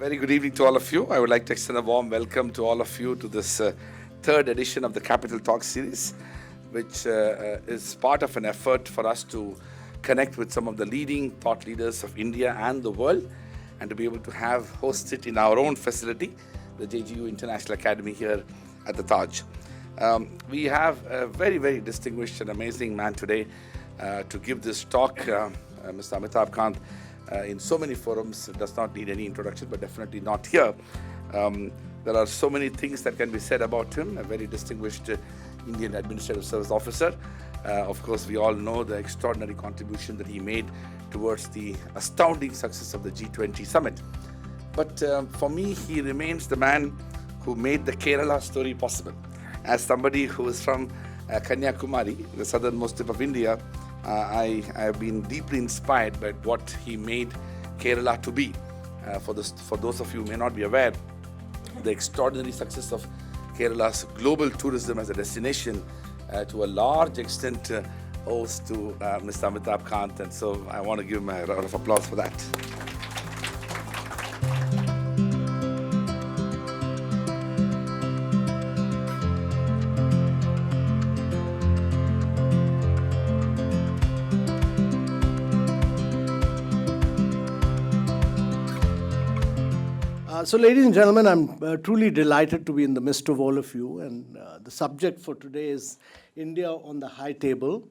Very good evening to all of you. I would like to extend a warm welcome to all of you to this third edition of the Capital Talk series, which is part of an effort for us to connect with some of the leading thought leaders of India and the world, and to be able to host it in our own facility, the JGU International Academy here at the Taj. We have a very, very distinguished and amazing man today to give this talk, Mr. Amitabh Kant. In so many forums, it does not need any introduction, but definitely not here. There are so many things that can be said about him, a very distinguished Indian Administrative Service officer. Of course, we all know the extraordinary contribution that he made towards the astounding success of the G20 summit. But for me, he remains the man who made the Kerala story possible. As somebody who is from Kanyakumari, the southernmost tip of India, I have been deeply inspired by what he made Kerala to be. For those of you who may not be aware, the extraordinary success of Kerala's global tourism as a destination to a large extent owes to Mr. Amitabh Kant, and so I want to give him a round of applause for that. So, ladies and gentlemen, I'm truly delighted to be in the midst of all of you. And the subject for today is India on the high table,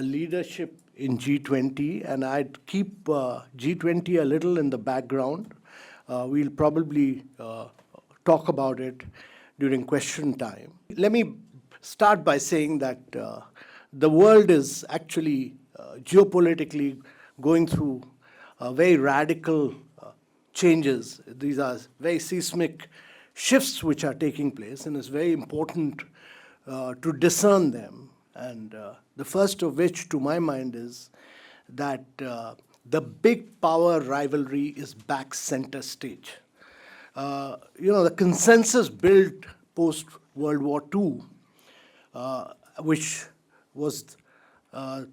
leadership in G20. And I'd keep G20 a little in the background. We'll probably talk about it during question time. Let me start by saying that the world is actually geopolitically going through very radical changes. These are very seismic shifts which are taking place, and it's very important to discern them. And the first of which, to my mind, is that the big power rivalry is back center stage. The consensus built post World War II, which was the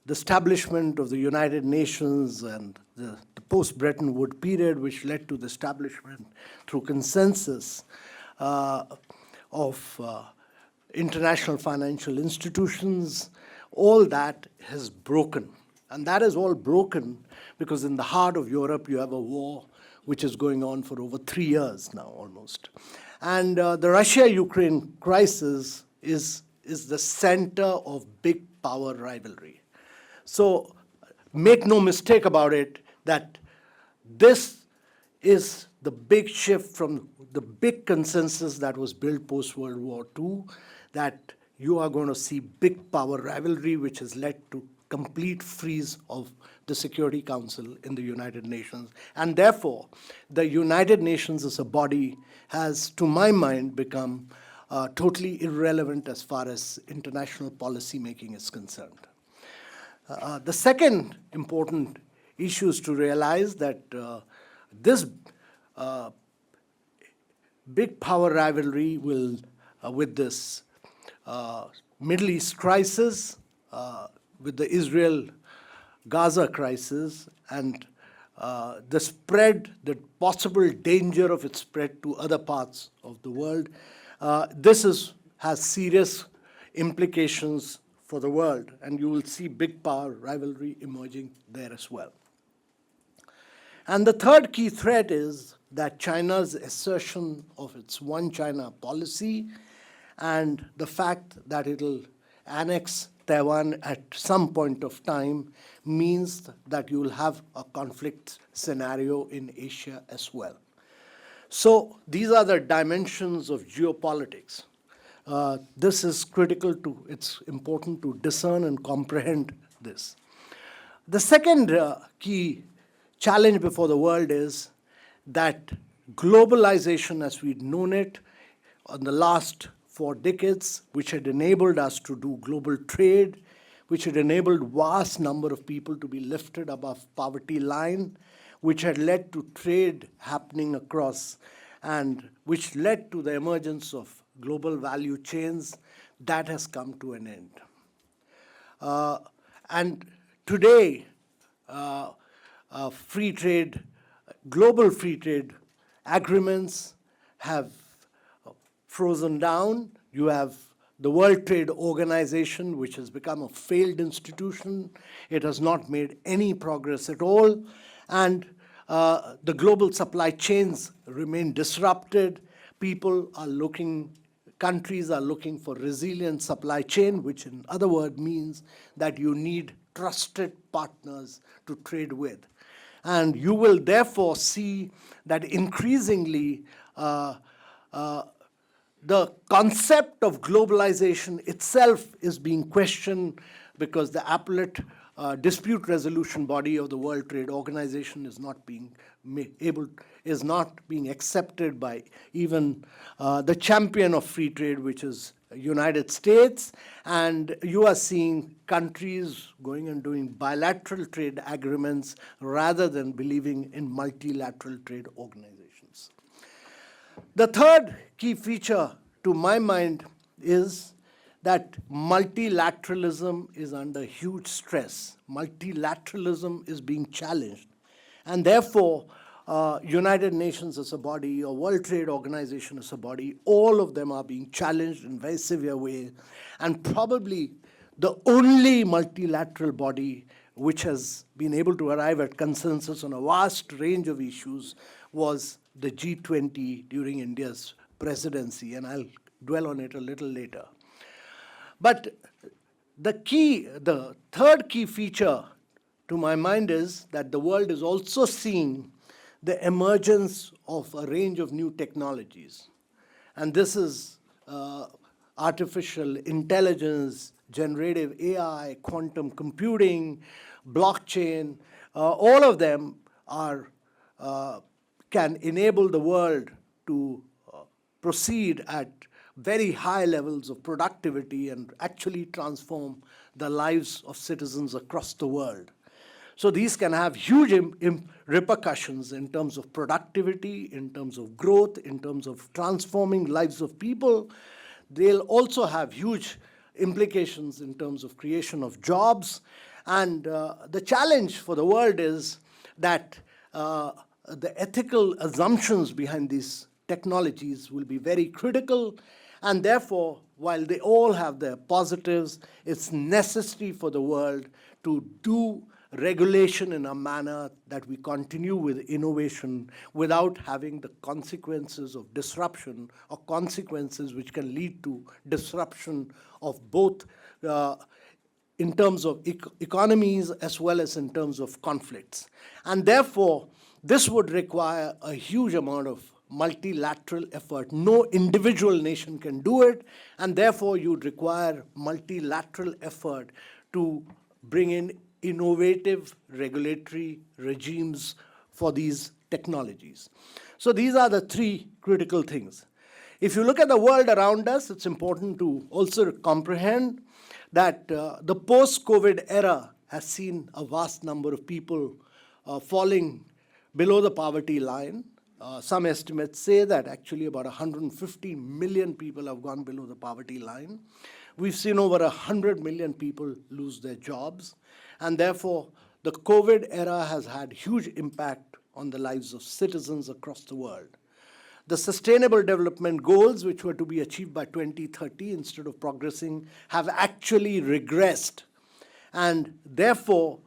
establishment of the United Nations and the post-Bretton Woods period, which led to the establishment through consensus of international financial institutions, all that has broken. And that is all broken because in the heart of Europe, you have a war which is going on for over 3 years now, almost. And the Russia-Ukraine crisis is the center of big power rivalry. So make no mistake about it, that this is the big shift from the big consensus that was built post-World War II, that you are going to see big power rivalry, which has led to complete freeze of the Security Council in the United Nations. And therefore, the United Nations as a body has, to my mind, become totally irrelevant as far as international policy making is concerned. The second important issue is to realize that this big power rivalry will, with this Middle East crisis, with the Israel-Gaza crisis, and the possible danger of its spread to other parts of the world, this has serious implications for the world, and you will see big power rivalry emerging there as well. And the third key threat is that China's assertion of its one China policy and the fact that it'll annex Taiwan at some point of time means that you will have a conflict scenario in Asia as well. So these are the dimensions of geopolitics. This is critical it's important to discern and comprehend this. The second key challenge before the world is that globalization as we'd known it in the last 4 decades, which had enabled us to do global trade, which had enabled vast number of people to be lifted above poverty line, which had led to trade happening across, and which led to the emergence of global value chains, that has come to an end. And today, free trade global free trade agreements have frozen down. You have the World Trade Organization, which has become a failed institution. It has not made any progress at all. And the global supply chains remain disrupted. Countries are looking for resilient supply chain, which in other words means that you need trusted partners to trade with. And you will therefore see that increasingly the concept of globalization itself is being questioned because the appellate dispute resolution body of the World Trade Organization is not being accepted by even the champion of free trade, which is United States. And you are seeing countries going and doing bilateral trade agreements rather than believing in multilateral trade organizations. The third key feature, to my mind, is that multilateralism is under huge stress. Multilateralism is being challenged. And therefore, United Nations as a body or World Trade Organization as a body, all of them are being challenged in very severe ways. And probably the only multilateral body which has been able to arrive at consensus on a vast range of issues was the G20 during India's presidency, and I'll dwell on it a little later. But the third key feature to my mind is that the world is also seeing the emergence of a range of new technologies. And this is artificial intelligence, generative AI, quantum computing, blockchain. All of them can enable the world to proceed at very high levels of productivity and actually transform the lives of citizens across the world. So these can have huge repercussions in terms of productivity, in terms of growth, in terms of transforming lives of people. They'll also have huge implications in terms of creation of jobs. And the challenge for the world is that the ethical assumptions behind these technologies will be very critical. And therefore, while they all have their positives, it's necessary for the world to do regulation in a manner that we continue with innovation without having the consequences of disruption or consequences which can lead to disruption of both in terms of economies as well as in terms of conflicts. And therefore, this would require a huge amount of multilateral effort. No individual nation can do it, and therefore you'd require multilateral effort to bring in innovative regulatory regimes for these technologies. So these are the three critical things. If you look at the world around us, it's important to also comprehend that the post-COVID era has seen a vast number of people falling below the poverty line. Some estimates say that actually about 150 million people have gone below the poverty line. We've seen over 100 million people lose their jobs. And therefore, the COVID era has had huge impact on the lives of citizens across the world. The Sustainable Development Goals, which were to be achieved by 2030 instead of progressing, have actually regressed. And therefore,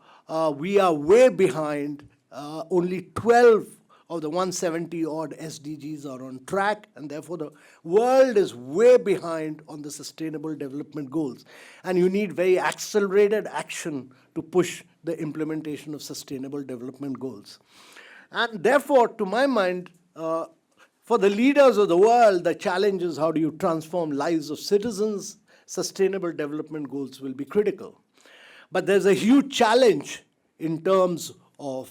we are way behind. Only 12 of the 170 odd SDGs are on track, and therefore the world is way behind on the Sustainable Development Goals. And you need very accelerated action to push the implementation of Sustainable Development Goals. And therefore, to my mind, for the leaders of the world, the challenge is how do you transform lives of citizens? Sustainable Development Goals will be critical. But there's a huge challenge in terms of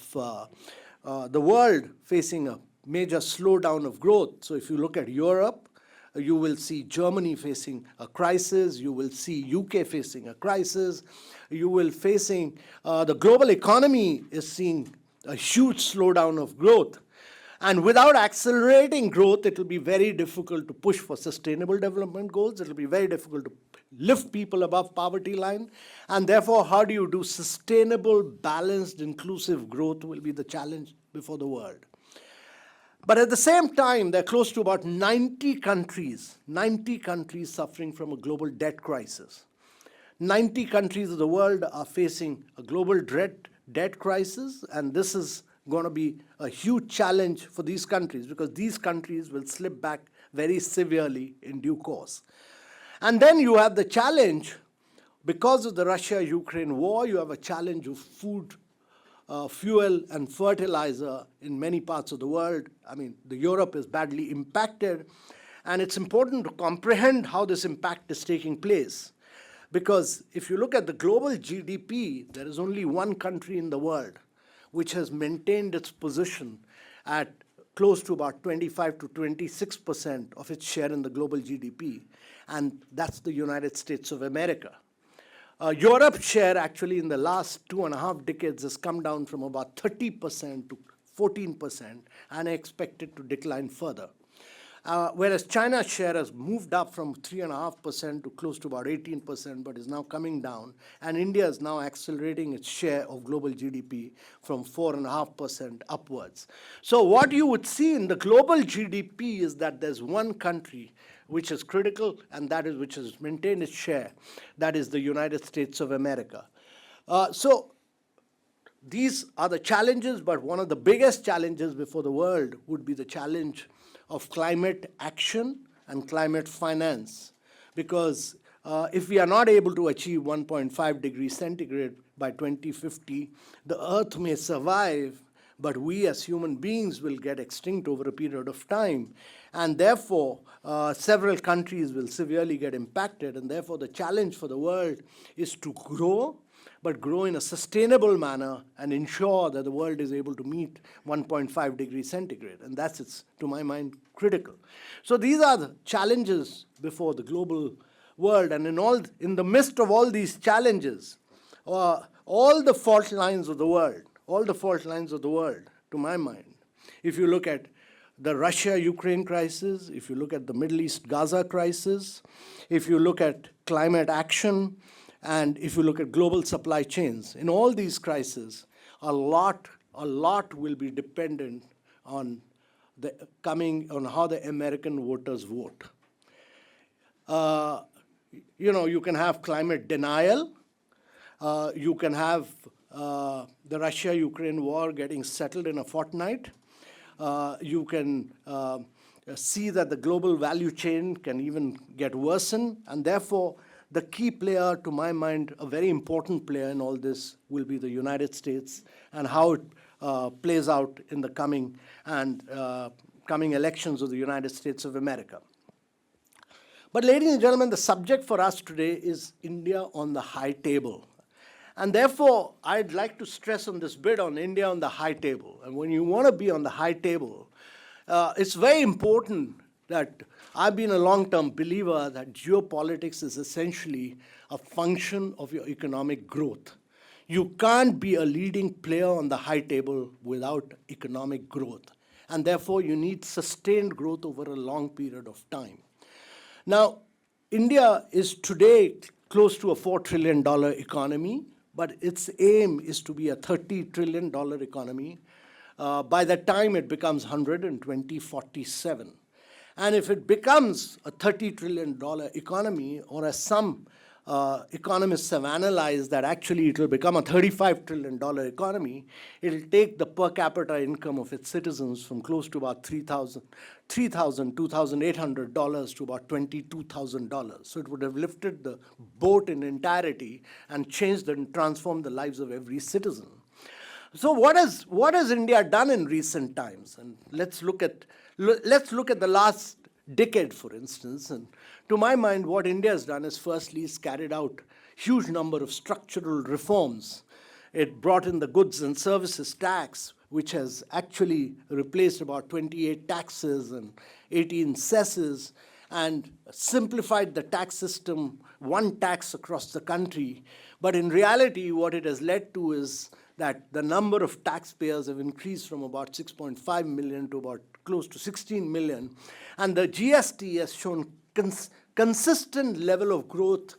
the world facing a major slowdown of growth. So if you look at Europe, you will see Germany facing a crisis. You will see UK facing a crisis. You will facing, the global economy is seeing a huge slowdown of growth. And without accelerating growth, it will be very difficult to push for sustainable development goals. It will be very difficult to lift people above poverty line. And therefore, how do you do sustainable, balanced, inclusive growth will be the challenge before the world. But at the same time, there are close to about 90 countries suffering from a global debt crisis. 90 countries of the world are facing a global debt crisis, and this is going to be a huge challenge for these countries because these countries will slip back very severely in due course. And then you have the challenge, because of the Russia-Ukraine war, you have a challenge of food, fuel, and fertilizer in many parts of the world. I mean, Europe is badly impacted, and it's important to comprehend how this impact is taking place. Because if you look at the global GDP, there is only one country in the world which has maintained its position at close to about 25 to 26% of its share in the global GDP, and that's the United States of America. Europe's share actually in the last 2.5 decades has come down from about 30% to 14% and expected to decline further. Whereas China's share has moved up from 3.5% to close to about 18%, but is now coming down. And India is now accelerating its share of global GDP from 4.5% upwards. So what you would see in the global GDP is that there's one country which is critical, and that is which has maintained its share. That is the United States of America. So these are the challenges, but one of the biggest challenges before the world would be the challenge of climate action and climate finance. Because if we are not able to achieve 1.5 degrees centigrade by 2050, the Earth may survive, but we as human beings will get extinct over a period of time. And therefore, several countries will severely get impacted. And therefore, the challenge for the world is to grow, but grow in a sustainable manner and ensure that the world is able to meet 1.5 degrees centigrade. And that's, to my mind, critical. So these are the challenges before the global world. And in the midst of all these challenges, all the fault lines of the world, to my mind, if you look at the Russia-Ukraine crisis, if you look at the Middle East-Gaza crisis, if you look at climate action, and if you look at global supply chains, in all these crises, a lot will be dependent on how the American voters vote. You can have climate denial. You can have the Russia-Ukraine war getting settled in a fortnight. You can see that the global value chain can even get worsened, and therefore, the key player, to my mind, a very important player in all this, will be the United States and how it plays out in the coming elections of the United States of America. But ladies and gentlemen, the subject for us today is India on the high table. And therefore, I'd like to stress on this bit on India on the high table. And when you want to be on the high table, it's very important that I've been a long-term believer that geopolitics is essentially a function of your economic growth. You can't be a leading player on the high table without economic growth. And therefore, you need sustained growth over a long period of time. Now, India is today close to a $4 trillion economy, but its aim is to be a $30 trillion economy by the time it becomes 100 in 2047. And if it becomes a $30 trillion economy, or as some economists have analyzed that actually it will become a $35 trillion economy, it will take the per capita income of its citizens from close to about $2,800 to about $22,000. So it would have lifted the boat in entirety and changed and transformed the lives of every citizen. So what has India done in recent times? And let's look at the last decade, for instance. And to my mind, what India has done is firstly it's carried out huge number of structural reforms. It brought in the goods and services tax, which has actually replaced about 28 taxes and 18 cesses, and simplified the tax system, one tax across the country. But in reality, what it has led to is that the number of taxpayers have increased from about 6.5 million to about close to 16 million. And the GST has shown consistent level of growth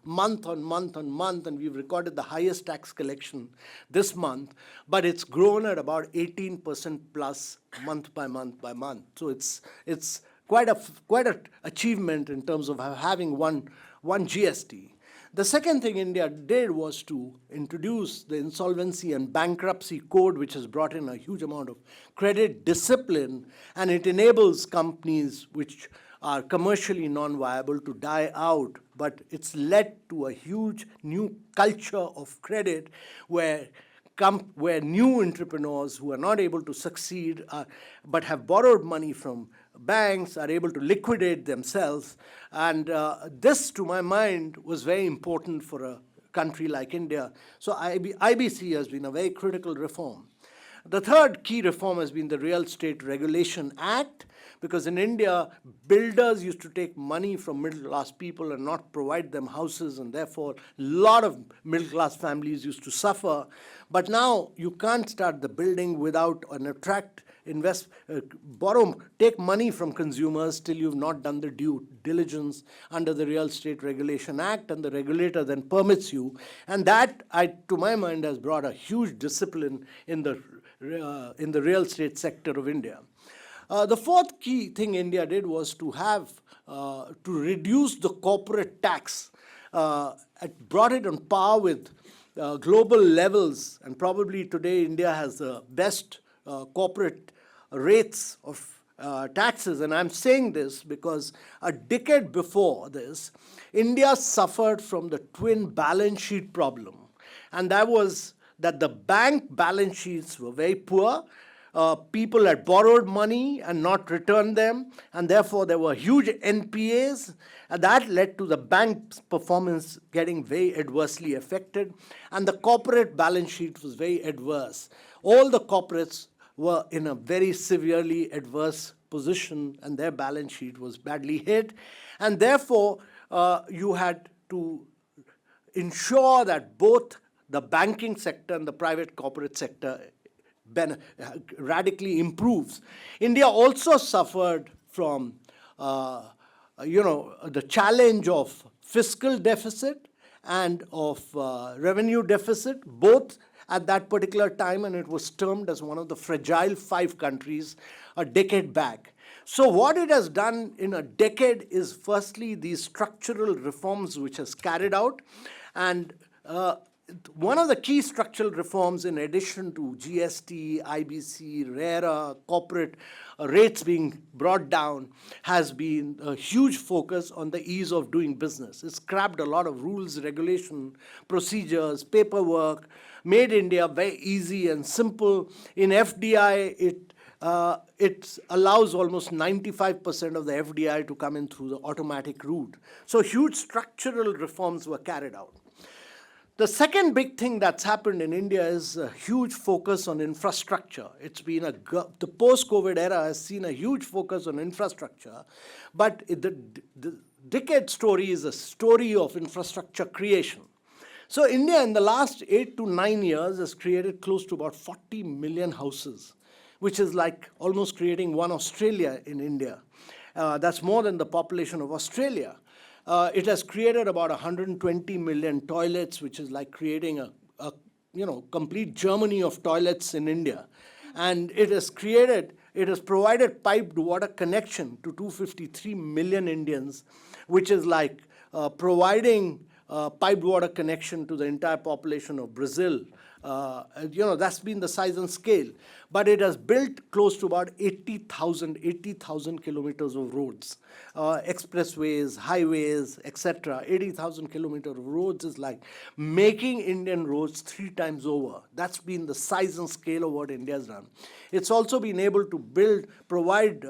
month on month on month, and we've recorded the highest tax collection this month, but it's grown at about 18% plus month by month by month. So it's quite a achievement in terms of having one GST. The second thing India did was to introduce the insolvency and bankruptcy code, which has brought in a huge amount of credit discipline, and it enables companies which are commercially non-viable to die out. But it's led to a huge new culture of credit where new entrepreneurs who are not able to succeed but have borrowed money from banks are able to liquidate themselves. And this, to my mind, was very important for a country like India. So IBC has been a very critical reform. The third key reform has been the Real Estate Regulation Act, because in India, builders used to take money from middle-class people and not provide them houses, and therefore a lot of middle-class families used to suffer. But now you can't start the building without take money from consumers till you've not done the due diligence under the Real Estate Regulation Act, and the regulator then permits you. And that, to my mind, has brought a huge discipline in the real estate sector of India. The fourth key thing India did was to reduce the corporate tax. It brought it on par with global levels, and probably today India has the best corporate rates of taxes. And I'm saying this because a decade before this, India suffered from the twin balance sheet problem. And that was that the bank balance sheets were very poor. People had borrowed money and not returned them, and therefore there were huge NPAs, and that led to the bank's performance getting very adversely affected, and the corporate balance sheet was very adverse. All the corporates were in a very severely adverse position, and their balance sheet was badly hit, and therefore you had to ensure that both the banking sector and the private corporate sector radically improves. India also suffered from the challenge of fiscal deficit and of revenue deficit, both at that particular time, and it was termed as one of the fragile 5 countries a decade back. So what it has done in a decade is firstly these structural reforms which has carried out, and one of the key structural reforms, in addition to GST, IBC, RERA, corporate rates being brought down, has been a huge focus on the ease of doing business. It's scrapped a lot of rules, regulation, procedures, paperwork, made India very easy and simple. In FDI, it allows almost 95% of the FDI to come in through the automatic route. So huge structural reforms were carried out. The second big thing that's happened in India is a huge focus on infrastructure. It's been the post-COVID era has seen a huge focus on infrastructure, but the decade story is a story of infrastructure creation. So India in the last 8 to 9 years has created close to about 40 million houses, which is like almost creating one Australia in India. That's more than the population of Australia. It has created about 120 million toilets, which is like creating a complete Germany of toilets in India. And it has provided piped water connection to 253 million Indians, which is like providing piped water connection to the entire population of Brazil. That's been the size and scale. But it has built close to about 80,000 kilometers of roads, expressways, highways, etc. 80,000 kilometers of roads is like making Indian roads 3 times over. That's been the size and scale of what India has done. It's also been able to provide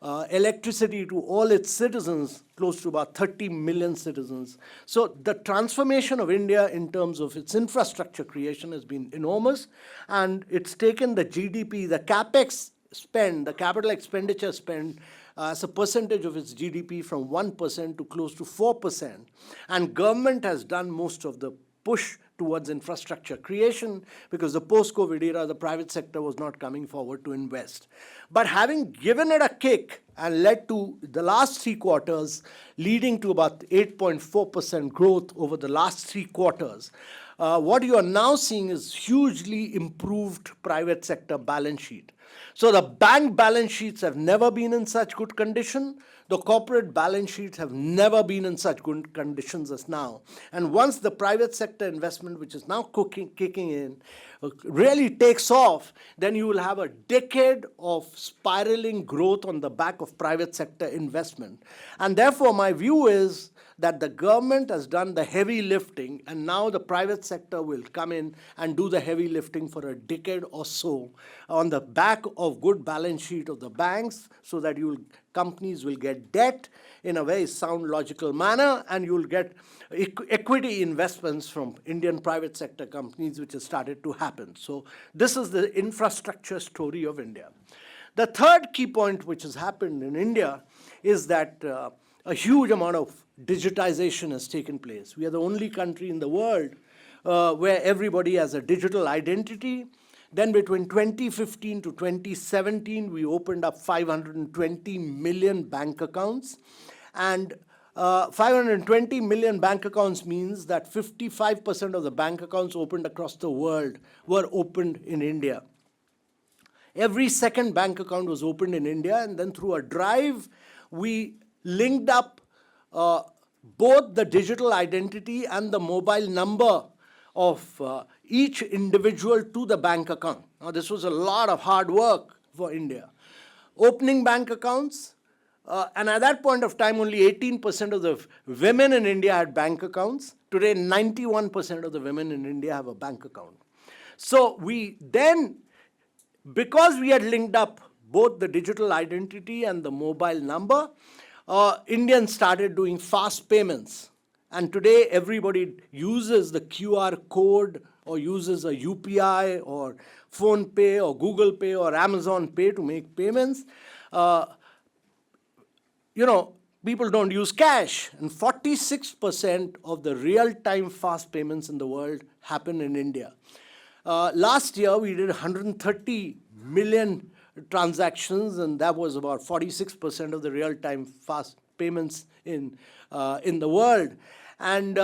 electricity to all its citizens, close to about 30 million citizens. So the transformation of India in terms of its infrastructure creation has been enormous, and it's taken the GDP, the capex spend, the capital expenditure spend, as a percentage of its GDP from 1% to close to 4%. And government has done most of the push towards infrastructure creation because the post-COVID era, the private sector was not coming forward to invest. But having given it a kick and led to the last 3 quarters, leading to about 8.4% growth over the last 3 quarters, what you are now seeing is hugely improved private sector balance sheet. So the bank balance sheets have never been in such good condition. The corporate balance sheets have never been in such good conditions as now. And once the private sector investment, which is now kicking in, really takes off, then you will have a decade of spiraling growth on the back of private sector investment. And therefore, my view is that the government has done the heavy lifting, and now the private sector will come in and do the heavy lifting for a decade or so on the back of good balance sheet of the banks, so that companies will get debt in a very sound, logical manner, and you'll get equity investments from Indian private sector companies, which has started to happen. So this is the infrastructure story of India. The third key point which has happened in India is that a huge amount of digitization has taken place. We are the only country in the world where everybody has a digital identity. Then between 2015 to 2017, we opened up 520 million bank accounts. And 520 million bank accounts means that 55% of the bank accounts opened across the world were opened in India. Every second bank account was opened in India, and then through a drive, we linked up both the digital identity and the mobile number of each individual to the bank account. Now, this was a lot of hard work for India. Opening bank accounts, and at that point of time, only 18% of the women in India had bank accounts. Today, 91% of the women in India have a bank account. So we then, because we had linked up both the digital identity and the mobile number, Indians started doing fast payments. And today, everybody uses the QR code or uses a UPI or Phone Pay or Google Pay or Amazon Pay to make payments. People don't use cash. And 46% of the real-time fast payments in the world happen in India. Last year, we did 130 million transactions, and that was about 46% of the real-time fast payments in the world. And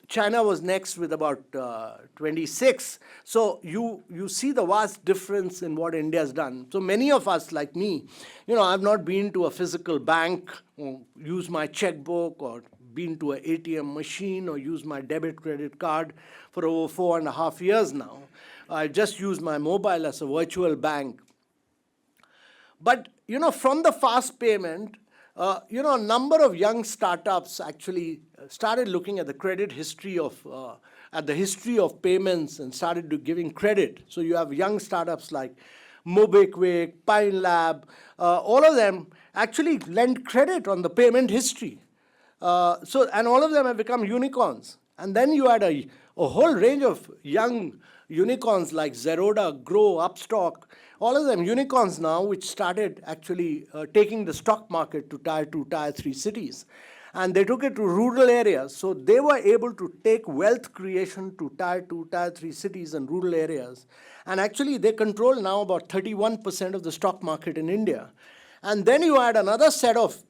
China was next with about 26. So you see the vast difference in what India has done. So many of us, like me, I've not been to a physical bank, or used my checkbook, or been to an ATM machine, or used my debit credit card for over 4.5 years now. I just use my mobile as a virtual bank. But, from the fast payment, a number of young startups actually started looking at the credit history at the history of payments and started giving credit. So you have young startups like MobiKwik, Pine Lab, all of them actually lend credit on the payment history. And all of them have become unicorns. And then you had a whole range of young unicorns like Zerodha, Grow, Upstock, all of them unicorns now, which started actually taking the stock market to Tier 2, Tier 3 cities. And they took it to rural areas. So they were able to take wealth creation to Tier 2, Tier 3 cities and rural areas. And actually, they control now about 31% of the stock market in India. And then you had another set of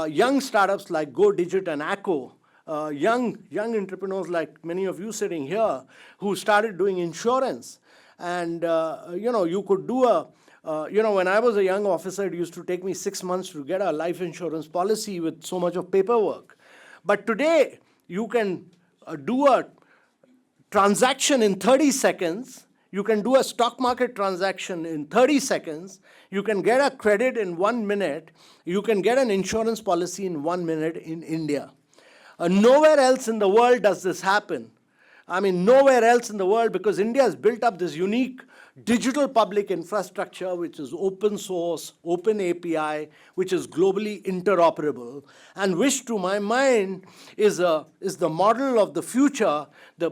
young startups like Go Digit and Acco, young entrepreneurs like many of you sitting here, who started doing insurance. And, you could do when I was a young officer, it used to take me 6 months to get a life insurance policy with so much of paperwork. But today, you can do a transaction in 30 seconds. You can do a stock market transaction in 30 seconds. You can get a credit in 1 minute. You can get an insurance policy in 1 minute in India. Nowhere else in the world does this happen. Nowhere else in the world, because India has built up this unique digital public infrastructure, which is open source, open API, which is globally interoperable, and which, to my mind, is the model of the future,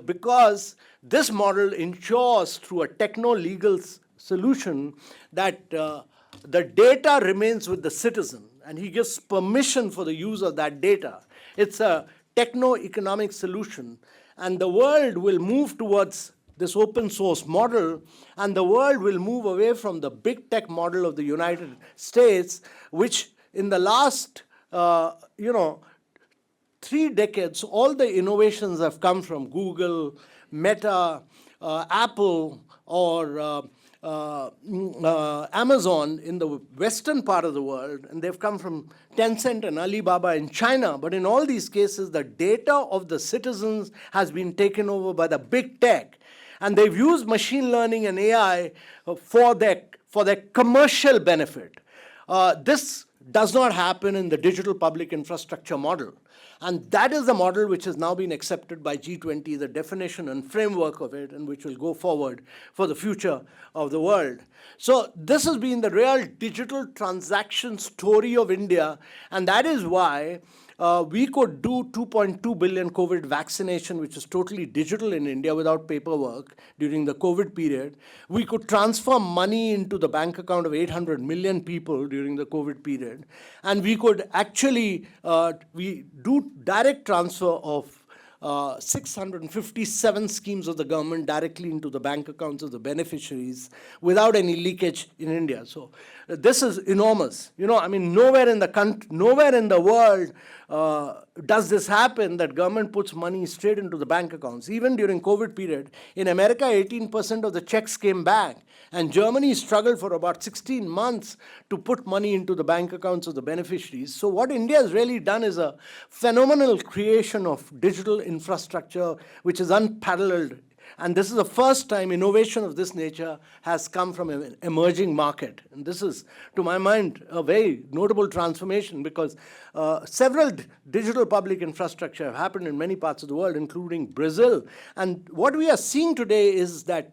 because this model ensures through a techno-legal solution that the data remains with the citizen, and he gives permission for the use of that data. It's a techno-economic solution. and the world will move towards this open source model, and the world will move away from the big tech model of the United States, which in the last, 3 decades, all the innovations have come from Google, Meta, Apple, or Amazon in the western part of the world, and they've come from Tencent and Alibaba in China. But in all these cases, the data of the citizens has been taken over by the big tech, and they've used machine learning and AI for their commercial benefit. This does not happen in the digital public infrastructure model. And that is the model which has now been accepted by G20, the definition and framework of it, and which will go forward for the future of the world. So this has been the real digital transaction story of India, and that is why we could do 2.2 billion COVID vaccination, which is totally digital in India without paperwork during the COVID period. We could transfer money into the bank account of 800 million people during the COVID period. And we could actually, we do direct transfer of 657 schemes of the government directly into the bank accounts of the beneficiaries without any leakage in India. So this is enormous. Nowhere in the world does this happen, that government puts money straight into the bank accounts. Even during COVID period, in America, 18% of the checks came back. And Germany struggled for about 16 months to put money into the bank accounts of the beneficiaries. So what India has really done is a phenomenal creation of digital infrastructure, which is unparalleled. And this is the first time innovation of this nature has come from an emerging market. And this is, to my mind, a very notable transformation, because several digital public infrastructure have happened in many parts of the world, including Brazil. And what we are seeing today is that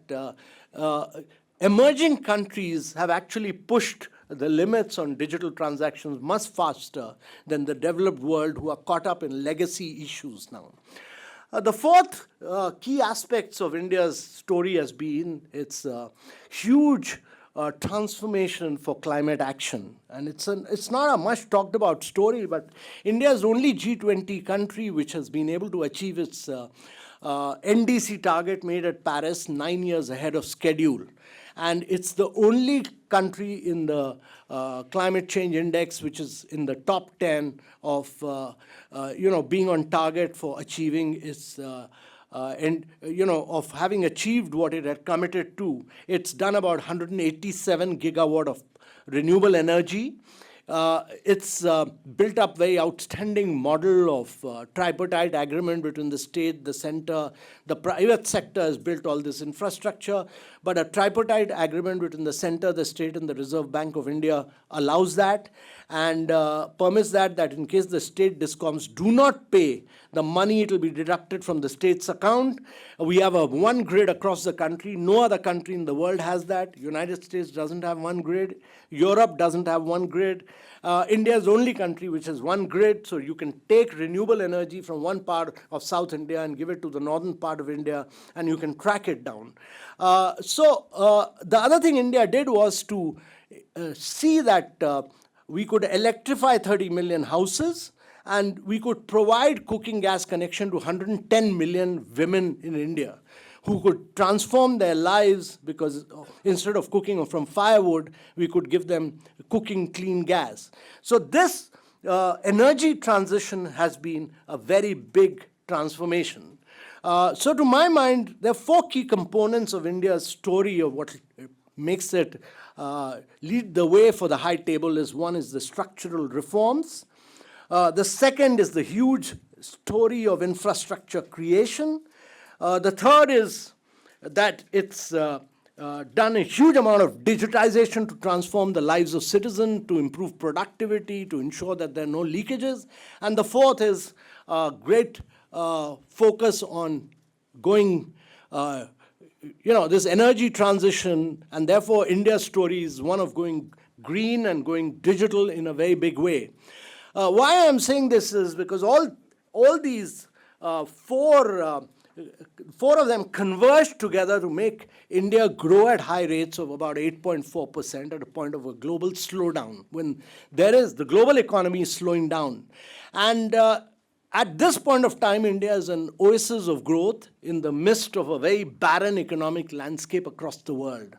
emerging countries have actually pushed the limits on digital transactions much faster than the developed world, who are caught up in legacy issues now. The fourth key aspects of India's story has been its huge transformation for climate action. And it's not a much talked about story, but India is the only G20 country which has been able to achieve its NDC target made at Paris 9 years ahead of schedule. And it's the only country in the climate change index which is in the top 10 of being on target for achieving its of having achieved what it had committed to. It's done about 187 gigawatt of renewable energy. It's built up very outstanding model of tripartite agreement between the state, the center, the private sector has built all this infrastructure, but a tripartite agreement between the center, the state, and the Reserve Bank of India allows that, and permits that in case the state discoms do not pay the money, it will be deducted from the state's account. We have one grid across the country. No other country in the world has that. United States doesn't have one grid. Europe doesn't have one grid. India is the only country which has one grid, so you can take renewable energy from one part of South India and give it to the northern part of India, and you can track it down. So the other thing India did was to see that we could electrify 30 million houses, and we could provide cooking gas connection to 110 million women in India who could transform their lives, because instead of cooking from firewood, we could give them cooking clean gas. So this energy transition has been a very big transformation. So to my mind, there are 4 key components of India's story of what makes it lead the way for the high table. One is the structural reforms. The second is the huge story of infrastructure creation. The third is that it's done a huge amount of digitization to transform the lives of citizens, to improve productivity, to ensure that there are no leakages. And the fourth is great focus on going, this energy transition, and therefore India's story is one of going green and going digital in a very big way. Why I'm saying this is because all these four of them converge together to make India grow at high rates of about 8.4% at a point of a global slowdown, when the global economy is slowing down. And At this point of time, India is an oasis of growth in the midst of a very barren economic landscape across the world.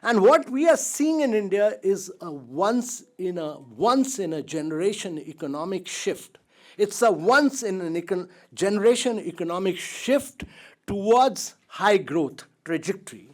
And what we are seeing in India is a once in a generation economic shift. It's a once in a generation economic shift towards high growth trajectory.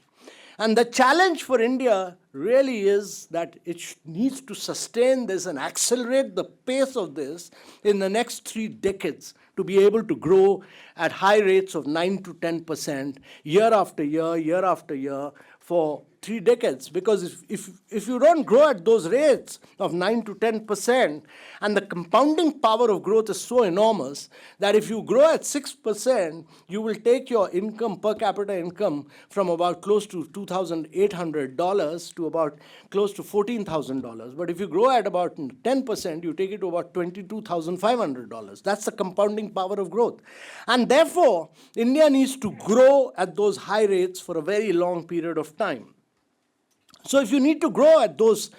And the challenge for India really is that it needs to sustain this and accelerate the pace of this in the next 3 decades to be able to grow at high rates of 9 to 10% year after year for 3 decades. Because if you don't grow at those rates of 9 to 10%, and the compounding power of growth is so enormous that if you grow at 6%, you will take your income, per capita income, from about close to $2,800 to about close to $14,000. But if you grow at about 10%, you take it to about $22,500. That's the compounding power of growth. And therefore, India needs to grow at those high rates for a very long period of time. So if you need to grow at those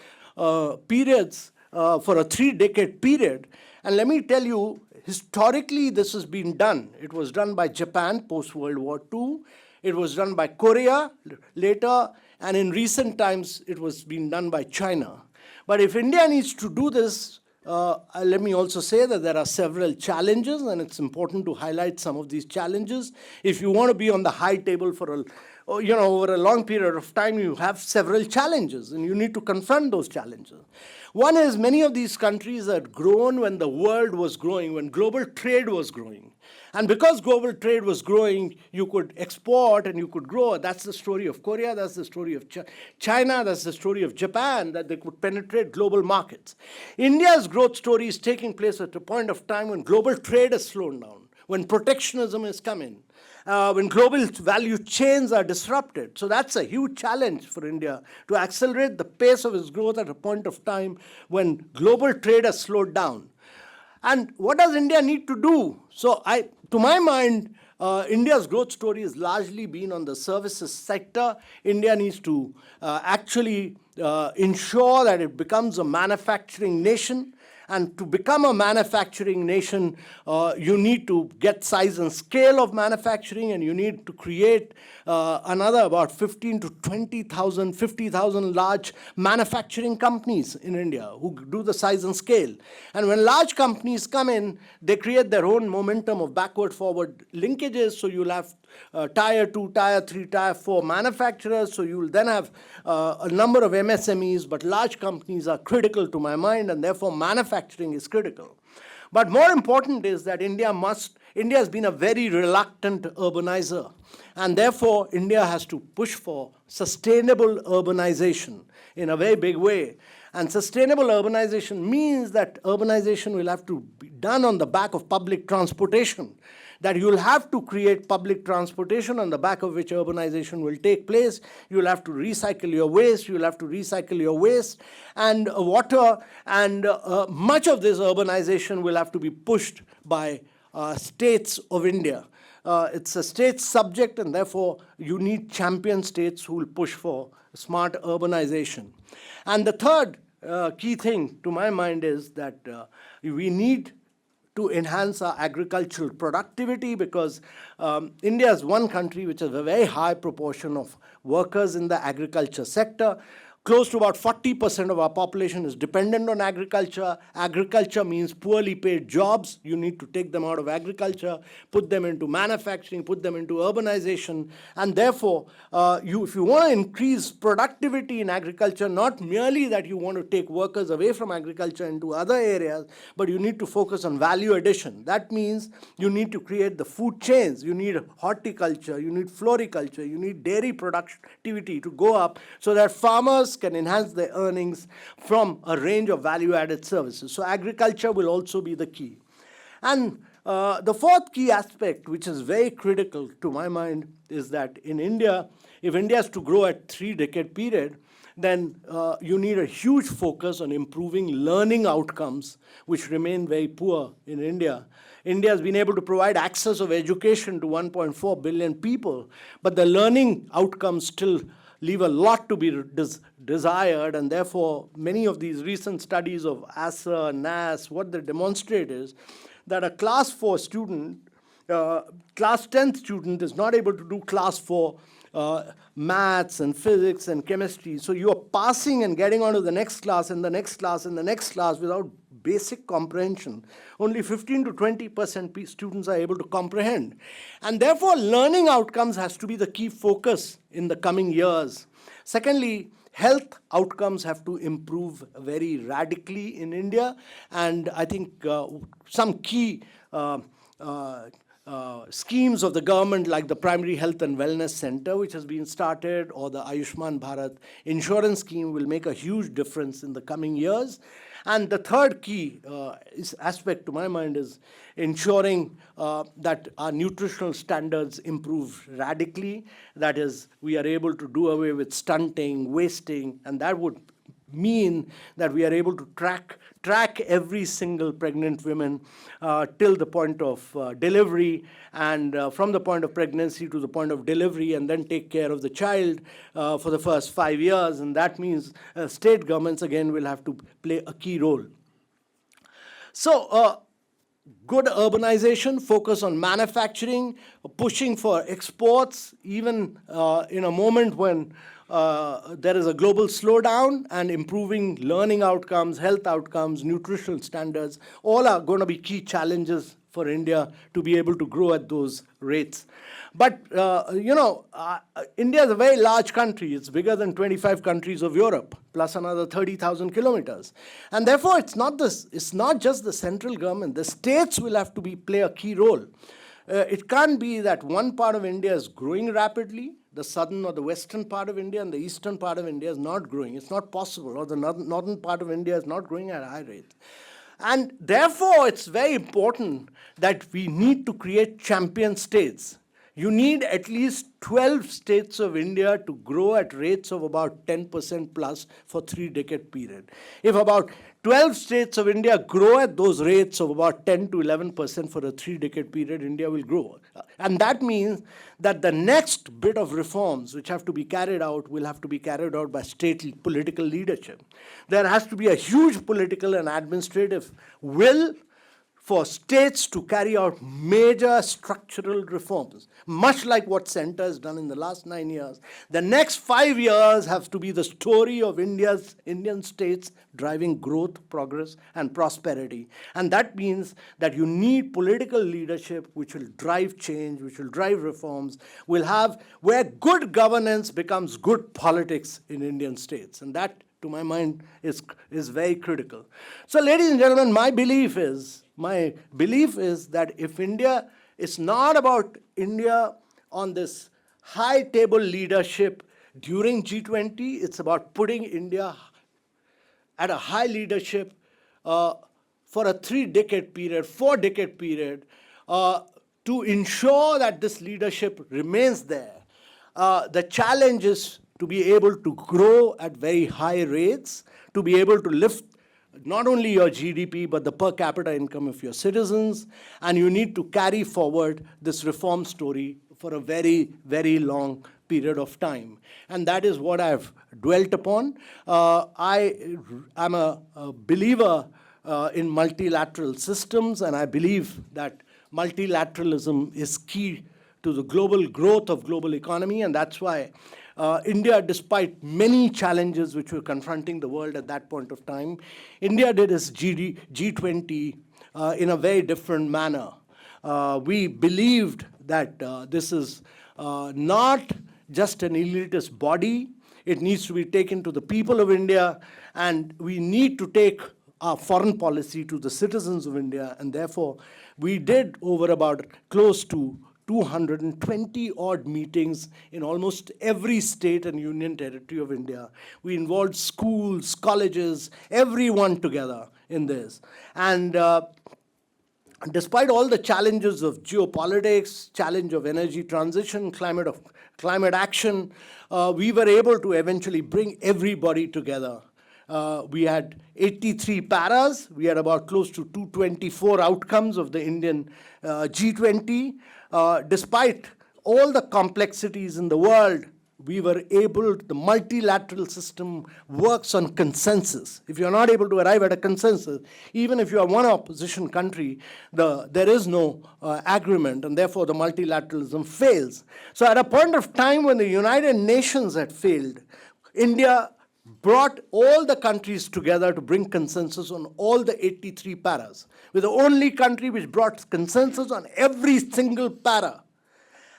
periods for a 3-decade period, and let me tell you, historically this has been done. It was done by Japan post-World War II. It was done by Korea later, and in recent times it was being done by China. But if India needs to do this, let me also say that there are several challenges, and it's important to highlight some of these challenges. If you want to be on the high table for over a long period of time, you have several challenges, and you need to confront those challenges. One is many of these countries had grown when the world was growing, when global trade was growing. And because global trade was growing, you could export and you could grow. That's the story of Korea, that's the story of China, that's the story of Japan, that they could penetrate global markets. India's growth story is taking place at a point of time when global trade has slowed down, when protectionism is coming, when global value chains are disrupted. So that's a huge challenge for India to accelerate the pace of its growth at a point of time when global trade has slowed down. And what does India need to do? So to my mind, India's growth story has largely been on the services sector. India needs to actually ensure that it becomes a manufacturing nation. And to become a manufacturing nation, you need to get size and scale of manufacturing, and you need to create another about 15 to 20,000, 50,000 large manufacturing companies in India who do the size and scale. And when large companies come in, they create their own momentum of backward-forward linkages. So you'll have Tier 2, Tier 3, Tier 4 manufacturers. So you will then have a number of MSMEs, but large companies are critical to my mind, and therefore manufacturing is critical. But more important is that India has been a very reluctant urbanizer, and therefore India has to push for sustainable urbanization in a very big way. And sustainable urbanization means that urbanization will have to be done on the back of public transportation, that you'll have to create public transportation on the back of which urbanization will take place. You'll have to recycle your waste, and water, and much of this urbanization will have to be pushed by states of India. It's a state subject, and therefore you need champion states who will push for smart urbanization. And the third key thing to my mind is that we need to enhance our agricultural productivity, because India is one country which has a very high proportion of workers in the agriculture sector. Close to about 40% of our population is dependent on agriculture. Agriculture means poorly paid jobs. You need to take them out of agriculture, put them into manufacturing, put them into urbanization. And therefore, if you want to increase productivity in agriculture, not merely that you want to take workers away from agriculture into other areas, but you need to focus on value addition. That means you need to create the food chains. You need horticulture, you need floriculture, you need dairy productivity to go up so that farmers can enhance their earnings from a range of value-added services. So agriculture will also be the key. And the fourth key aspect, which is very critical to my mind, is that in India, if India is to grow at 3-decade period, then you need a huge focus on improving learning outcomes, which remain very poor in India. India has been able to provide access of education to 1.4 billion people, but the learning outcomes still leave a lot to be desired, and therefore many of these recent studies of ASA and NAS, what they demonstrate is that a class 4 student, class 10th student is not able to do class 4 maths and physics and chemistry. So you are passing and getting on to the next class and the next class and the next class without basic comprehension. Only 15 to 20% students are able to comprehend. And therefore, learning outcomes has to be the key focus in the coming years. Secondly, health outcomes have to improve very radically in India. And I think some key schemes of the government, like the Primary Health and Wellness Center, which has been started, or the Ayushman Bharat insurance scheme, will make a huge difference in the coming years. And the third key aspect, to my mind, is ensuring that our nutritional standards improve radically. That is, we are able to do away with stunting, wasting, and that would mean that we are able to track every single pregnant woman till the point of delivery, and from the point of pregnancy to the point of delivery, and then take care of the child for the first 5 years. And that means state governments again will have to play a key role. So good urbanization, focus on manufacturing, pushing for exports, even in a moment when there is a global slowdown, and improving learning outcomes, health outcomes, nutritional standards, all are going to be key challenges for India to be able to grow at those rates. But, India is a very large country. It's bigger than 25 countries of Europe, plus another 30,000 kilometers. And therefore, it's not just the central government. The states will have to play a key role. It can't be that one part of India is growing rapidly, the southern or the western part of India, and the eastern part of India is not growing. It's not possible. Or the northern part of India is not growing at a high rate. And therefore, it's very important that we need to create champion states. You need at least 12 states of India to grow at rates of about 10% plus for 3-decade period. If about 12 states of India grow at those rates of about 10 to 11% for a 3-decade period, India will grow. And that means that the next bit of reforms which have to be carried out will have to be carried out by state political leadership. There has to be a huge political and administrative will for states to carry out major structural reforms, much like what Centre has done in the last 9 years. The next 5 years have to be the story of Indian states driving growth, progress, and prosperity. And that means that you need political leadership which will drive change, which will drive reforms, where good governance becomes good politics in Indian states. And that, to my mind, is very critical. So, ladies and gentlemen, my belief is that if India, it's not about India on this high table leadership during G20, it's about putting India at a high leadership for a 3-decade period, 4-decade period, to ensure that this leadership remains there. The challenge is to be able to grow at very high rates, to be able to lift not only your GDP, but the per capita income of your citizens, and you need to carry forward this reform story for a very, very long period of time. And that is what I've dwelt upon. I am a believer in multilateral systems, and I believe that multilateralism is key to the global growth of global economy, and that's why India, despite many challenges which were confronting the world at that point of time, India did its G20 in a very different manner. We believed that this is not just an elitist body. It needs to be taken to the people of India, and we need to take our foreign policy to the citizens of India, and therefore we did over about close to 220 odd meetings in almost every state and union territory of India. We involved schools, colleges, everyone together in this. And despite all the challenges of geopolitics, challenge of energy transition, climate action, we were able to eventually bring everybody together. We had 83 paras. We had about close to 224 outcomes of the Indian G20. Despite all the complexities in the world, we were able, the multilateral system works on consensus. If you're not able to arrive at a consensus, even if you are one opposition country, there is no agreement, and therefore the multilateralism fails. So at a point of time when the United Nations had failed, India brought all the countries together to bring consensus on all the 83 paras. We're the only country which brought consensus on every single para.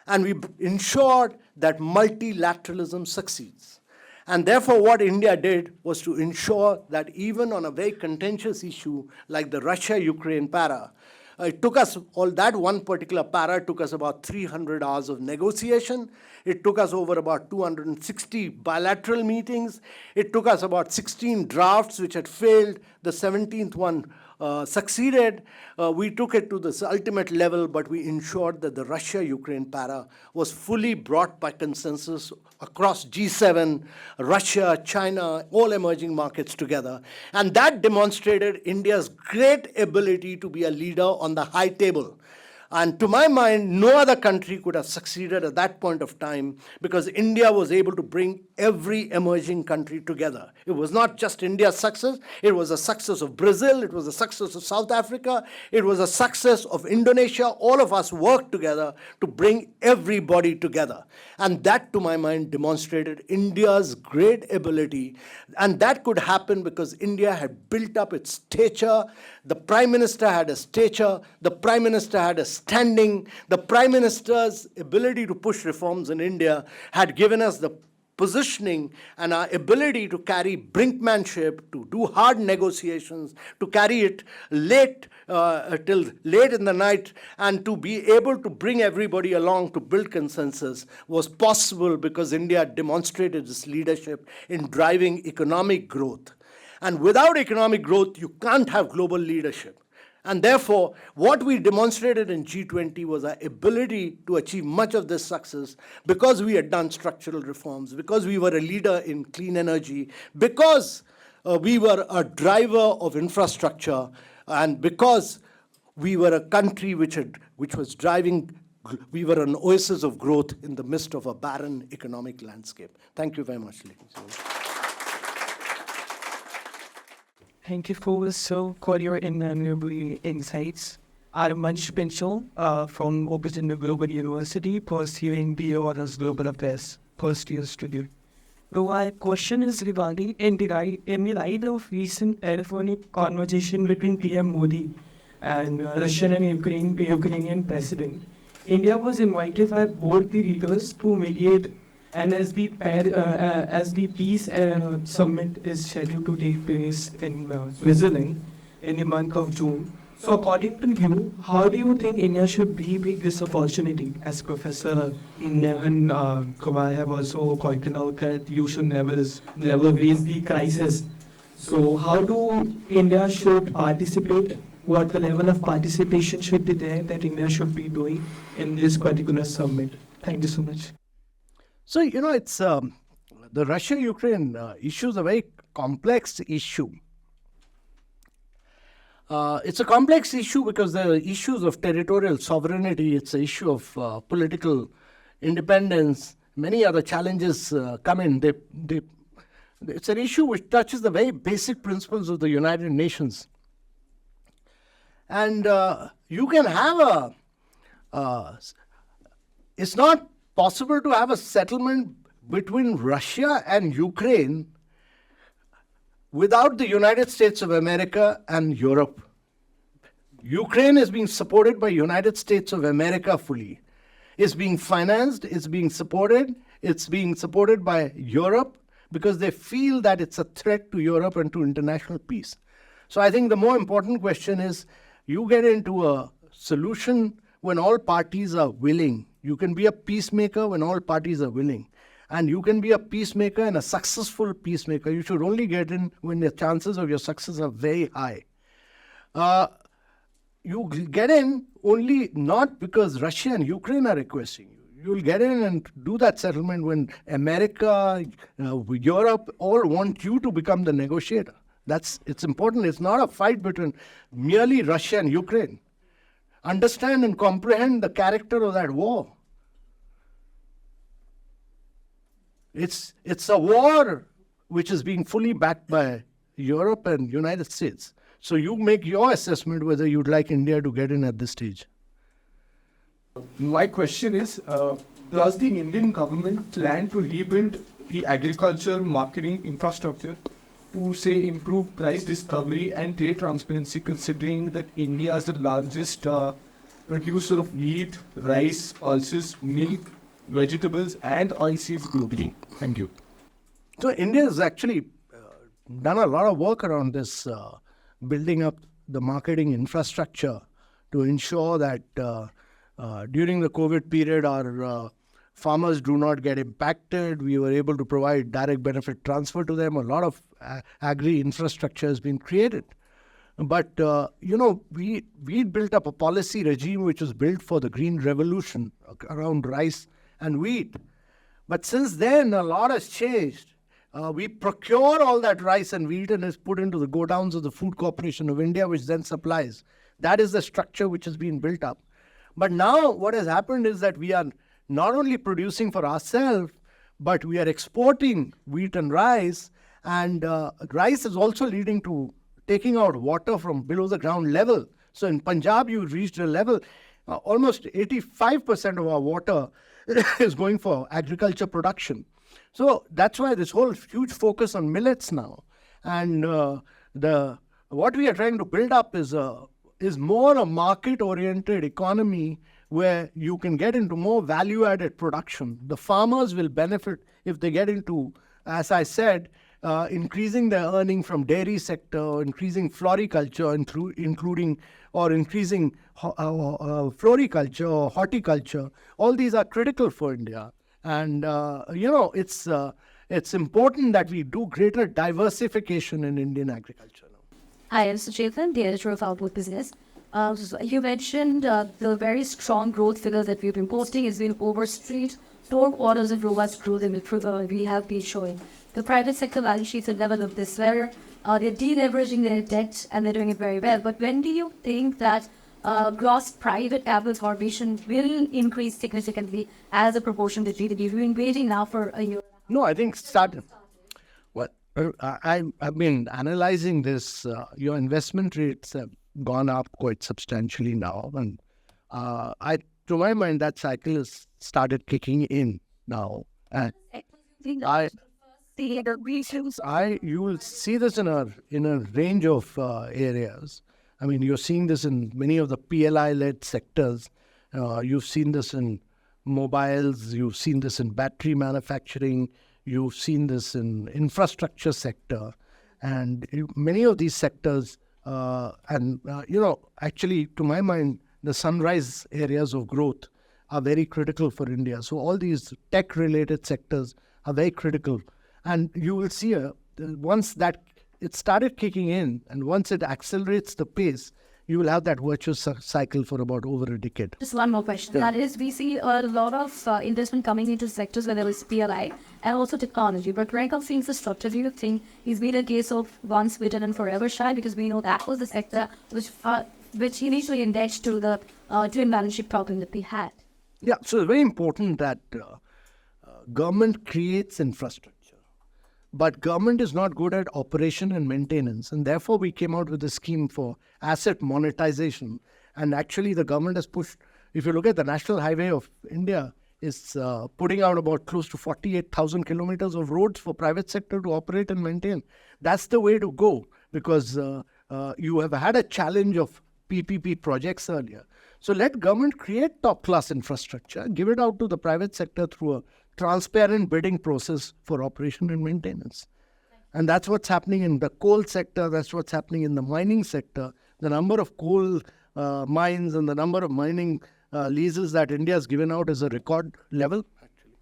And we ensured that multilateralism succeeds. And therefore, what India did was to ensure that even on a very contentious issue like the Russia-Ukraine para, it took us, all that one particular para took us about 300 hours of negotiation. It took us over about 260 bilateral meetings. It took us about 16 drafts which had failed. The 17th one succeeded. We took it to this ultimate level, but we ensured that the Russia-Ukraine para was fully brought by consensus across G7, Russia, China, all emerging markets together. And that demonstrated India's great ability to be a leader on the high table. And to my mind, no other country could have succeeded at that point of time because India was able to bring every emerging country together. It was not just India's success, it was a success of Brazil, it was a success of South Africa, it was a success of Indonesia. All of us worked together to bring everybody together. And that, to my mind, demonstrated India's great ability. And that could happen because India had built up its stature. The Prime Minister had a stature, the Prime Minister had a standing. The Prime Minister's ability to push reforms in India had given us the positioning and our ability to carry brinkmanship, to do hard negotiations, to carry it late till late in the night, and to be able to bring everybody along to build consensus was possible because India demonstrated its leadership in driving economic growth. And without economic growth, you can't have global leadership. And therefore, what we demonstrated in G20 was our ability to achieve much of this success because we had done structural reforms, because we were a leader in clean energy, because we were a driver of infrastructure, and because we were a country which was driving, we were an oasis of growth in the midst of a barren economic landscape. Thank you very much, ladies and gentlemen. Thank you for your invaluable insights. I'm Mansh Pinchal from Open Global University, pursuing BA Honors Global Affairs, first year student. So my question is regarding in the light of recent telephonic conversation between PM Modi and Russian and Ukrainian president, India was invited by both the leaders to mediate. And as the peace summit is scheduled to take place in Switzerland in the month of June, so according to you, how do you think India should take this opportunity? As Professor Nevin Kumar have also pointed out that you should never raise the crisis. So how do India should participate? What the level of participation should be there that India should be doing in this particular summit? Thank you so much. So, it's the Russia-Ukraine issue is a very complex issue. It's a complex issue because there are issues of territorial sovereignty. It's an issue of political independence. Many other challenges come in. It's an issue which touches the very basic principles of the United Nations. And you can have it's not possible to have a settlement between Russia and Ukraine without the United States of America and Europe. Ukraine is being supported by United States of America fully. It's being financed, it's being supported by Europe because they feel that it's a threat to Europe and to international peace. So I think the more important question is you get into a solution when all parties are willing. You can be a peacemaker when all parties are willing. And you can be a peacemaker and a successful peacemaker. You should only get in when the chances of your success are very high. You get in only not because Russia and Ukraine are requesting you. You'll get in and do that settlement when America, Europe all want you to become the negotiator. It's important. It's not a fight between merely Russia and Ukraine. Understand and comprehend the character of that war. It's a war which is being fully backed by Europe and United States. So you make your assessment whether you'd like India to get in at this stage. My question is, does the Indian government plan to rebuild the agriculture marketing infrastructure to, say, improve price discovery and trade transparency, considering that India is the largest producer of wheat, rice, pulses, milk, vegetables, and oilseeds globally? Thank you. So India has actually done a lot of work around this, building up the marketing infrastructure to ensure that during the COVID period, our farmers do not get impacted. We were able to provide direct benefit transfer to them. A lot of agri infrastructure has been created. But, we built up a policy regime which was built for the green revolution around rice and wheat. But since then, a lot has changed. We procure all that rice and wheat and is put into the godowns of the Food Corporation of India, which then supplies. That is the structure which has been built up. But now what has happened is that we are not only producing for ourselves, but we are exporting wheat and rice. And rice is also leading to taking out water from below the ground level. So in Punjab, you reached a level, almost 85% of our water is going for agriculture production. So that's why this whole huge focus on millets now. And what we are trying to build up is more a market-oriented economy where you can get into more value-added production. The farmers will benefit if they get into, as I said, increasing their earning from dairy sector, increasing floriculture, including floriculture or horticulture. All these are critical for India. And, it's important that we do greater diversification in Indian agriculture now. Hi, I'm Suchetan, the editor of Outlook Business. You mentioned the very strong growth figures that we've been posting has been overstreet 4 quarters of robust growth we have been showing. The private sector balance sheets have never looked this well. They're deleveraging their debt and they're doing it very well. But when do you think that gross private capital formation will increase significantly as a proportion to GDP? We've been waiting now for a year. No, I think I've been analyzing this. Your investment rates have gone up quite substantially now. And to my mind, that cycle has started kicking in now. And you will see this in a range of areas. I mean, you're seeing this in many of the PLI-led sectors. You've seen this in mobiles. You've seen this in battery manufacturing. You've seen this in infrastructure sector. And many of these sectors, actually, to my mind, the sunrise areas of growth are very critical for India. So all these tech-related sectors are very critical. And you will see once that it started kicking in, and once it accelerates the pace, you will have that virtuous cycle for about over a decade. Just one more question. Yeah. That is, we see a lot of investment coming into sectors where there is PLI and also technology. But when it comes to infrastructure, do you think it's been a case of once bitten and forever shy? Because we know that was the sector which initially indexed to the twin balance sheet problem that we had. Yeah, so it's very important that government creates infrastructure. But government is not good at operation and maintenance. And therefore, we came out with a scheme for asset monetization. And actually, the government has pushed, if you look at the National Highway of India, is putting out about close to 48,000 kilometers of roads for private sector to operate and maintain. That's the way to go, because you have had a challenge of PPP projects earlier. So let government create top-class infrastructure, give it out to the private sector through a transparent bidding process for operation and maintenance. And that's what's happening in the coal sector. That's what's happening in the mining sector. The number of coal mines and the number of mining leases that India has given out is a record level, actually.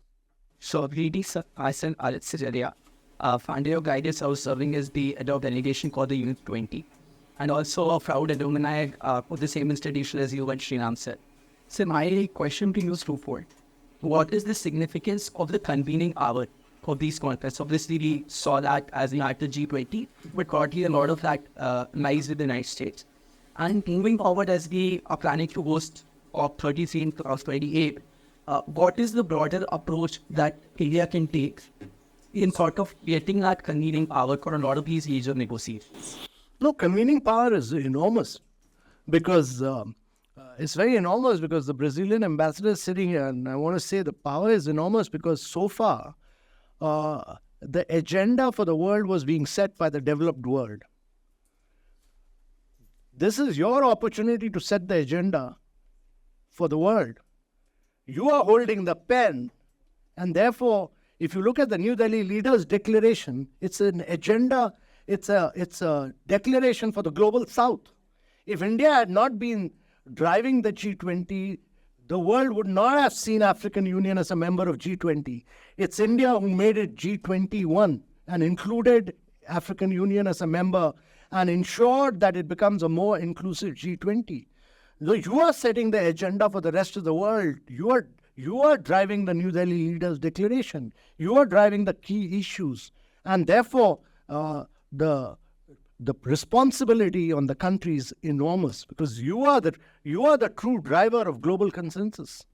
So, ladies, I sent Alex area. Under your guidance, I was serving as the head of delegation called the G20. And also a proud alumni for the same institution as you and Srinam said. So, my question to you is twofold. What is the significance of the convening hour of these conferences? Obviously, we saw that as at the G20, but partly a lot of that lies with the United States. And moving forward, as we are planning to host COP33 and COP28, what is the broader approach that India can take in sort of getting that convening power for a lot of these major negotiations? No, convening power is enormous because it's very enormous because the Brazilian ambassador is sitting here, and I want to say the power is enormous because so far the agenda for the world was being set by the developed world. This is your opportunity to set the agenda for the world. You are holding the pen, and therefore, if you look at the New Delhi Leaders' Declaration, it's an agenda, it's a declaration for the global South. If India had not been driving the G20, the world would not have seen African Union as a member of G20. It's India who made it G21 and included African Union as a member and ensured that it becomes a more inclusive G20. So you are setting the agenda for the rest of the world. You are driving the New Delhi Leaders' Declaration. You are driving the key issues. And therefore, the responsibility on the country is enormous because you are the true driver of global consensus.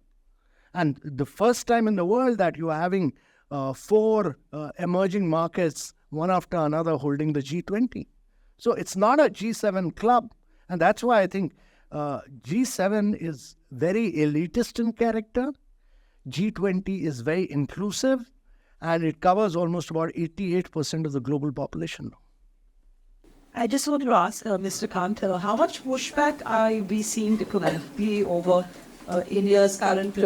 And the first time in the world that you are having four emerging markets, one after another, holding the G20. So it's not a G7 club. And that's why I think G7 is very elitist in character. G20 is very inclusive, and it covers almost about 88% of the global population. I just want to ask Mr. Kant, how much pushback are we seeing diplomatically over India's current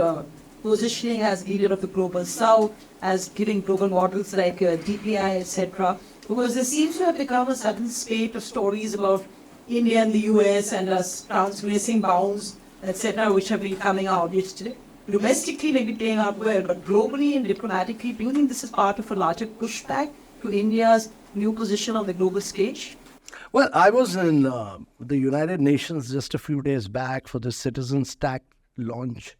positioning as leader of the global South, as giving global models like DPI, etc.? Because there seems to have become a sudden spate of stories about India and the US and us transgressing bounds, etc., which have been coming out yesterday. Domestically, maybe playing out well, but globally and diplomatically, do you think this is part of a larger pushback to India's new position on the global stage? Well, I was in the United Nations just a few days back for the Citizen Stack launch,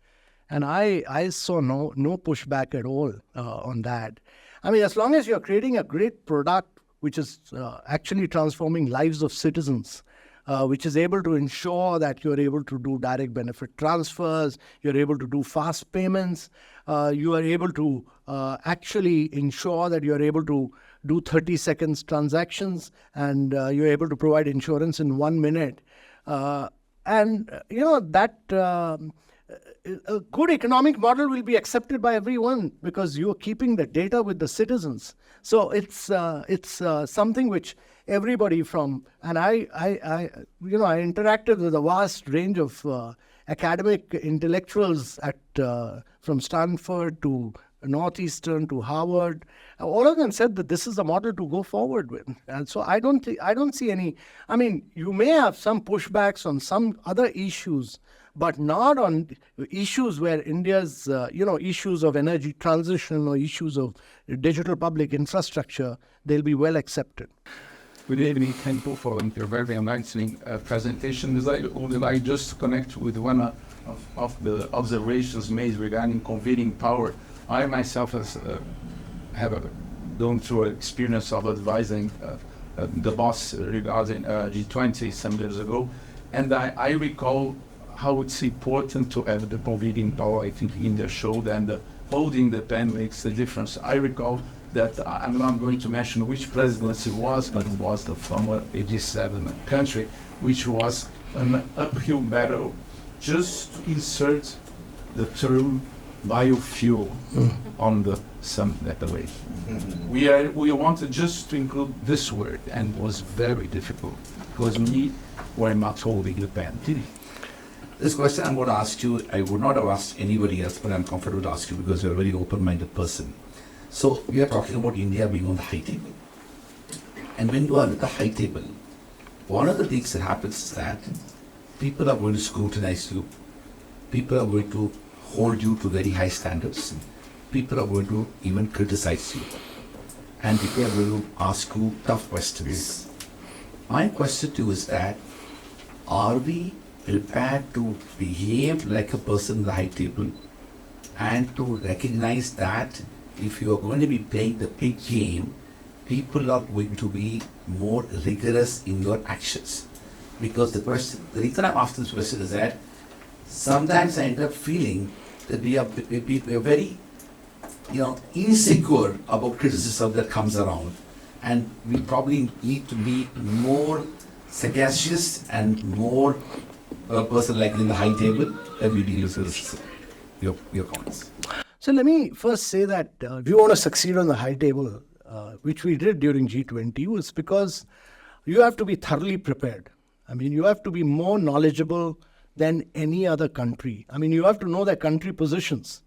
and I saw no pushback at all on that. I mean, as long as you're creating a great product which is actually transforming lives of citizens, which is able to ensure that you're able to do direct benefit transfers, you're able to do fast payments, you are able to actually ensure that you're able to do 30 seconds transactions, and you're able to provide insurance in 1 minute. A good economic model will be accepted by everyone because you're keeping the data with the citizens. So it's something which everybody from, and I interacted with a vast range of academic intellectuals from Stanford to Northeastern to Harvard. All of them said that this is the model to go forward with. And so I don't see any. I mean, you may have some pushbacks on some other issues, but not on issues where India's, issues of energy transition or issues of digital public infrastructure, they'll be well accepted. Good evening. Thank you for your very enlightening presentation. Would like just to connect with one of the observations made regarding convening power. I myself have gone through an experience of advising the boss regarding G20 some years ago, and I recall how it's important to have the convening power. I think India showed, and holding the pen makes the difference. I recall that I'm not going to mention which presidency it was, but it was the former G7 country, which was an uphill battle just to insert the term biofuel on the summit declaration. We wanted just to include this word, and it was very difficult because we were not holding the pen. This question I'm going to ask you, I would not have asked anybody else, but I'm comfortable to ask you because you're a very open-minded person. So we are talking about India being on the high table. And when you are at the high table, one of the things that happens is that people are going to scrutinize you. People are going to hold you to very high standards. People are going to even criticize you. And people are going to ask you tough questions. My question to you is that, are we prepared to behave like a person in the high table and to recognize that if you are going to be playing the big game, people are going to be more rigorous in your actions? Because the reason I'm asking this question is that sometimes I end up feeling that we are very insecure about criticism that comes around. And we probably need to be more sagacious and more a person like in the high table than we deal with criticism. Your comments. So let me first say that if you want to succeed on the high table, which we did during G20, was because you have to be thoroughly prepared. I mean, you have to be more knowledgeable than any other country. I mean, you have to know their country positions.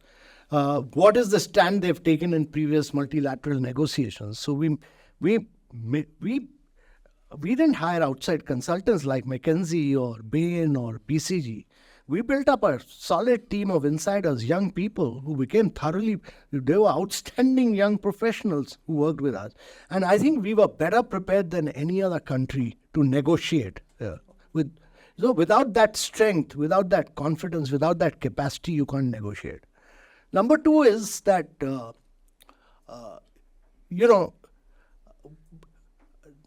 What is the stand they've taken in previous multilateral negotiations? So we didn't hire outside consultants like McKinsey or Bain or BCG. We built up a solid team of insiders, young people who became they were outstanding young professionals who worked with us. And I think we were better prepared than any other country to negotiate. So without that strength, without that confidence, without that capacity, you can't negotiate. Number two is that,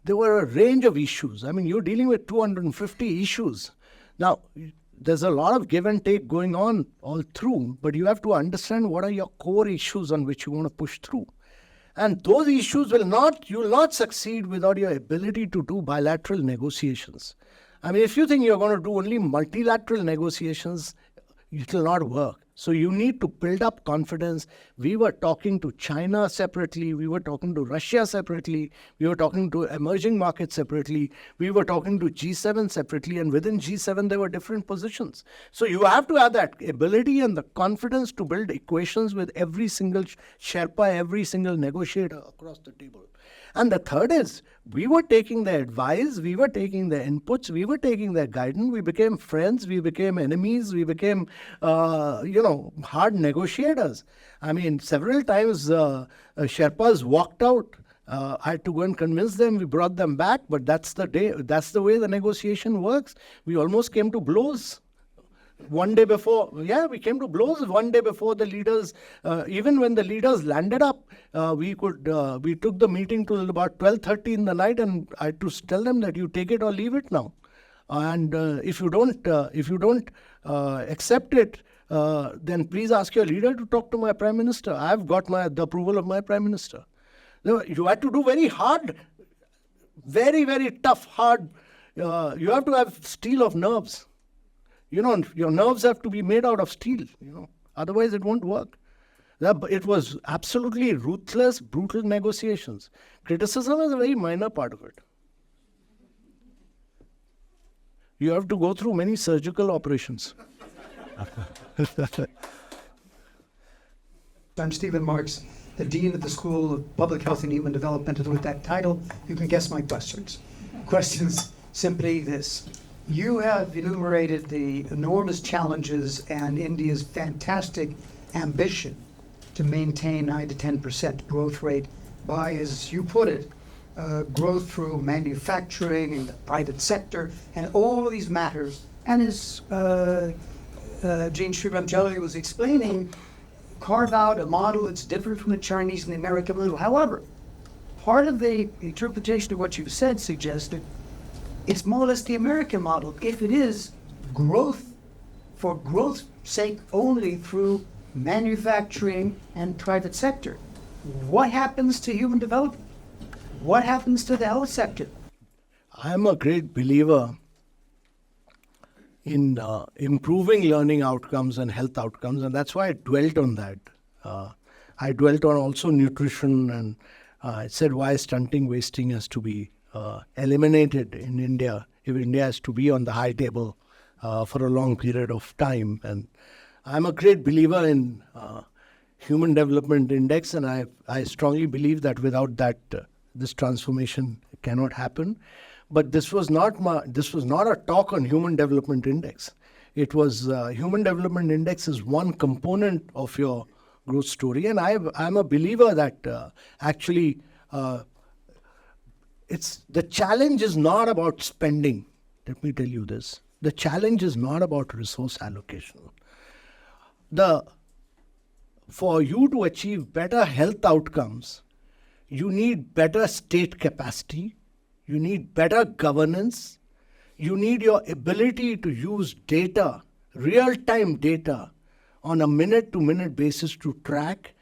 there were a range of issues. I mean, you're dealing with 250 issues. Now, there's a lot of give and take going on all through, but you have to understand what are your core issues on which you want to push through. And those issues you will not succeed without your ability to do bilateral negotiations. I mean, if you think you're going to do only multilateral negotiations, it will not work. So you need to build up confidence. We were talking to China separately. We were talking to Russia separately. We were talking to emerging markets separately. We were talking to G7 separately. And within G7, there were different positions. So you have to have that ability and the confidence to build equations with every single Sherpa, every single negotiator across the table. And the third is, we were taking their advice, we were taking their inputs, we were taking their guidance, we became friends, we became enemies, we became, hard negotiators. I mean, several times Sherpas walked out. I had to go and convince them, we brought them back, but that's the way the negotiation works. We almost came to blows. One day before, we came to blows one day before the leaders, even when the leaders landed up, we took the meeting till about 12:30 in the night, and I had to tell them that you take it or leave it now. And if you don't accept it, then please ask your leader to talk to my Prime Minister. I've got the approval of my Prime Minister. You had to do very hard, very, very tough, hard. You have to have steel of nerves. Your nerves have to be made out of steel, otherwise it won't work. It was absolutely ruthless, brutal negotiations. Criticism is a very minor part of it. You have to go through many surgical operations. I'm Stephen Marks, the Dean of the School of Public Health and Human Development, and with that title, you can guess my questions. Questions simply this. You have enumerated the enormous challenges and India's fantastic ambition to maintain 9 to 10% growth rate by, as you put it, growth through manufacturing and the private sector and all of these matters. And as Jean Sriram was explaining, carve out a model that's different from the Chinese and the American model. However, part of the interpretation of what you've said suggests that it's more or less the American model. If it is growth for growth's sake only through manufacturing and private sector, what happens to human development? What happens to the health sector? I'm a great believer in improving learning outcomes and health outcomes, and that's why I dwelt on that. I dwelt on also nutrition, and I said why stunting, wasting has to be eliminated in India if India has to be on the high table for a long period of time. And I'm a great believer in Human Development Index, and I strongly believe that without that, this transformation cannot happen. But this was not a talk on Human Development Index. It was Human Development Index is one component of your growth story, and I'm a believer that actually. The challenge is not about spending. Let me tell you this. The challenge is not about resource allocation. For you to achieve better health outcomes, you need better state capacity, you need better governance, you need your ability to use data, real-time data, on a minute-to-minute basis to track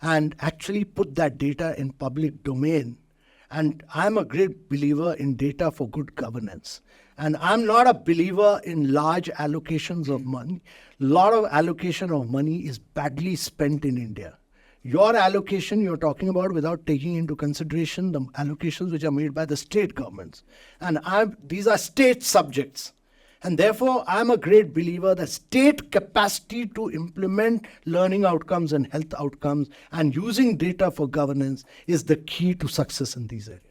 and actually put that data in public domain. And I'm a great believer in data for good governance. And I'm not a believer in large allocations of money. A lot of allocation of money is badly spent in India. Your allocation you're talking about without taking into consideration the allocations which are made by the state governments. And these are state subjects. And therefore, I'm a great believer that state capacity to implement learning outcomes and health outcomes and using data for governance is the key to success in these areas.